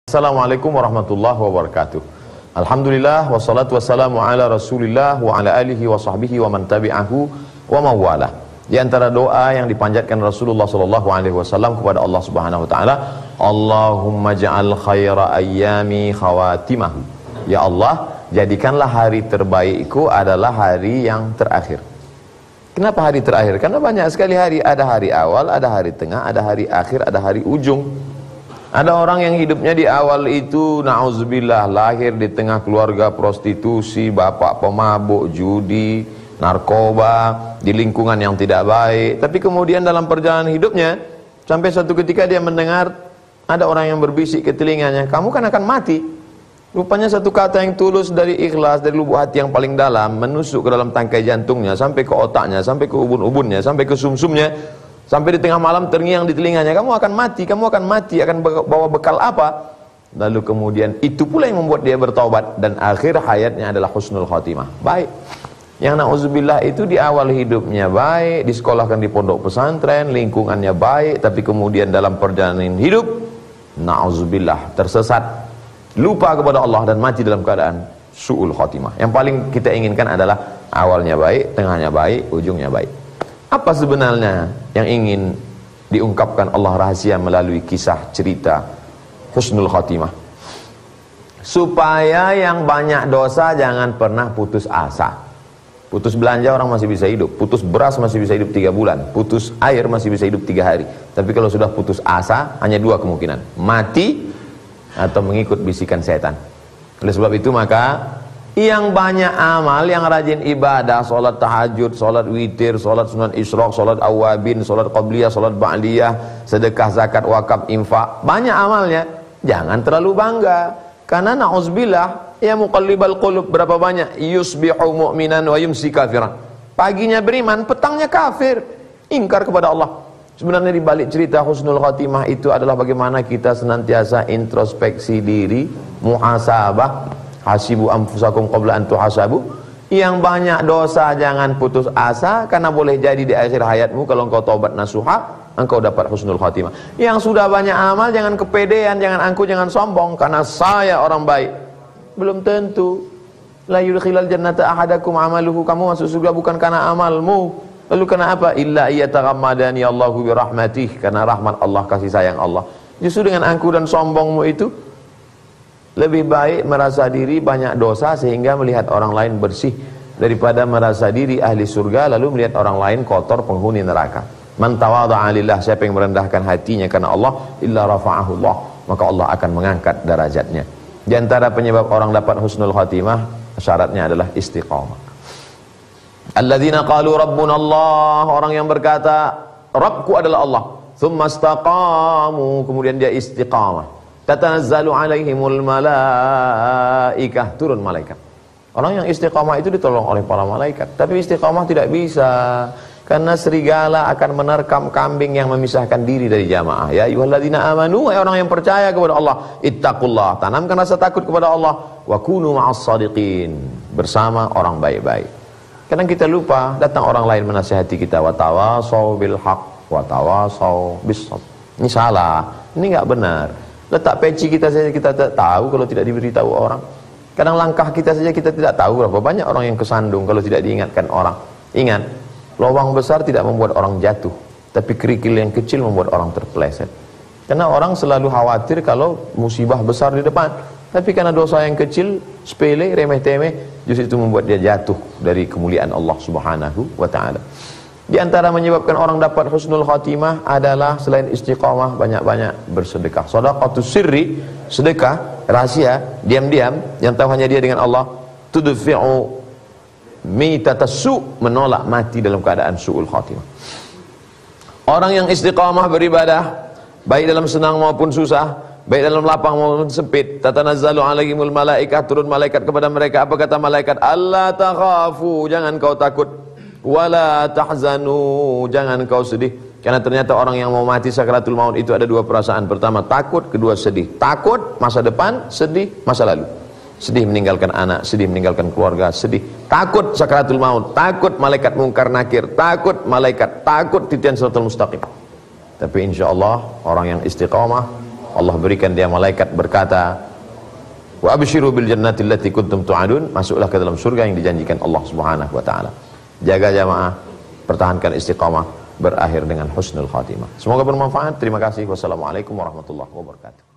Assalamualaikum warahmatullahi wabarakatuh. Alhamdulillah wassalatu wassalamu ala Rasulillah wa ala alihi wa sahbihi wa man tabi'ahu wa mawalah. Di antara doa yang dipanjatkan Rasulullah sallallahu alaihi wasallam kepada Allah Subhanahu wa taala, Allahumma ja'al khaira ayyami khawatimahu. Ya Allah, jadikanlah hari terbaikku adalah hari yang terakhir. Kenapa hari terakhir? Karena banyak sekali hari, ada hari awal, ada hari tengah, ada hari akhir, ada hari ujung. Ada orang yang hidupnya di awal itu na'udzubillah lahir di tengah keluarga prostitusi, bapak pemabuk, judi, narkoba, di lingkungan yang tidak baik. Tapi kemudian dalam perjalanan hidupnya sampai suatu ketika dia mendengar ada orang yang berbisik ke telinganya, kamu kan akan mati. Rupanya satu kata yang tulus dari ikhlas, dari lubuk hati yang paling dalam, menusuk ke dalam tangkai jantungnya, sampai ke otaknya, sampai ke ubun-ubunnya, sampai ke sumsumnya. Sampai di tengah malam terngiang di telinganya, kamu akan mati, akan bawa bekal apa? Lalu kemudian itu pula yang membuat dia bertaubat, dan akhir hayatnya adalah husnul khatimah, baik. Yang na'udzubillah itu di awal hidupnya baik, disekolahkan di pondok pesantren, lingkungannya baik, tapi kemudian dalam perjalanan hidup na'udzubillah tersesat, lupa kepada Allah dan mati dalam keadaan su'ul khatimah. Yang paling kita inginkan adalah awalnya baik, tengahnya baik, ujungnya baik. Apa sebenarnya yang ingin diungkapkan Allah rahasia melalui kisah cerita husnul khatimah? Supaya yang banyak dosa jangan pernah putus asa. Putus belanja orang masih bisa hidup, putus beras masih bisa hidup 3 bulan, putus air masih bisa hidup 3 hari. Tapi kalau sudah putus asa, hanya 2 kemungkinan, mati atau mengikut bisikan setan. Oleh sebab itu maka yang banyak amal, yang rajin ibadah, solat tahajud, solat witir, solat sunan isyraq, solat awabin, solat qabliyah, solat ba'liyah, sedekah, zakat, wakaf, infak, banyak amalnya, jangan terlalu bangga. Karena na'udzubillah, ya muqallibal qulub, berapa banyak yusbihu mu'minan wa yumsi kafiran, paginya beriman, petangnya kafir, ingkar kepada Allah. Sebenarnya di balik cerita husnul khatimah itu adalah bagaimana kita senantiasa introspeksi diri, muhasabah, hasibu anfusakum qabla an tuhasabu. Yang banyak dosa jangan putus asa, karena boleh jadi di akhir hayatmu kalau engkau taubat nasuha, engkau dapat husnul khatimah. Yang sudah banyak amal jangan kepedean, jangan angkuh, jangan sombong, karena saya orang baik. Belum tentu. La yudkhilal jannata ahadakum amaluhu, kamu masuk surga bukan karena amalmu. Lalu karena apa? Illa iyataghammadani Allahu birahmatih, karena rahmat Allah, kasih sayang Allah. Justru dengan angkuh dan sombongmu itu lebih baik merasa diri banyak dosa sehingga melihat orang lain bersih, daripada merasa diri ahli surga lalu melihat orang lain kotor penghuni neraka. Man tawadha'a lillah, siapa yang merendahkan hatinya karena Allah, illa rafa'ahu Allah, maka Allah akan mengangkat derajatnya. Di antara penyebab orang dapat husnul khatimah, syaratnya adalah istiqamah. Alladzina qalu rabbuna Allah, orang yang berkata Rabbku adalah Allah, thumma istaqamu, kemudian dia istiqamah. Tatanazzalu alaihimul malaikah, turun malaikat. Orang yang istiqamah itu ditolong oleh para malaikat. Tapi istiqamah tidak bisa, karena serigala akan menerkam kambing yang memisahkan diri dari jamaah. Ya ayyuhalladzina amanu, orang yang percaya kepada Allah, ittaqullah, tanamkan rasa takut kepada Allah, wa kunu ma'as shadiqin, bersama orang baik-baik. Kadang kita lupa, datang orang lain menasihati kita, wa tawasau bil haq wa tawasau bis sabr. Ini salah, ini enggak benar. Letak peci kita saja kita tidak tahu kalau tidak diberitahu orang. Kadang langkah kita saja kita tidak tahu berapa banyak orang yang kesandung kalau tidak diingatkan orang. Ingat, lubang besar tidak membuat orang jatuh, tapi kerikil yang kecil membuat orang terpeleset. Karena orang selalu khawatir kalau musibah besar di depan, tapi karena dosa yang kecil, sepele, remeh-temeh, justru itu membuat dia jatuh dari kemuliaan Allah Subhanahu wa ta'ala. Di antara menyebabkan orang dapat husnul khatimah adalah selain istiqamah, banyak-banyak bersedekah. Shadaqatus sirri, sedekah rahasia, diam-diam, yang tahu hanya dia dengan Allah, tudfi'u mitatassu, menolak mati dalam keadaan su'ul khatimah. Orang yang istiqamah beribadah, baik dalam senang maupun susah, baik dalam lapang maupun sempit, tatanazzalu alaihimul malaikah, turun malaikat kepada mereka. Apa kata malaikat? Allah takhafu, jangan kau takut, wala tahzanu, jangan kau sedih. Karena ternyata orang yang mau mati sakaratul maut itu ada 2 perasaan. Pertama takut, kedua sedih. Takut masa depan, sedih masa lalu. Sedih meninggalkan anak, sedih meninggalkan keluarga, sedih. Takut sakaratul maut, takut malaikat mungkar nakir, takut malaikat, takut titian siratal mustaqim. Tapi insya Allah orang yang istiqamah, Allah berikan dia malaikat berkata, wa abshiru bil jannati allati kuntum tu'adun, masuklah ke dalam surga yang dijanjikan Allah Subhanahu wa taala. Jaga jamaah, pertahankan istiqamah, berakhir dengan husnul khatimah. Semoga bermanfaat. Terima kasih. Wassalamualaikum warahmatullahi wabarakatuh.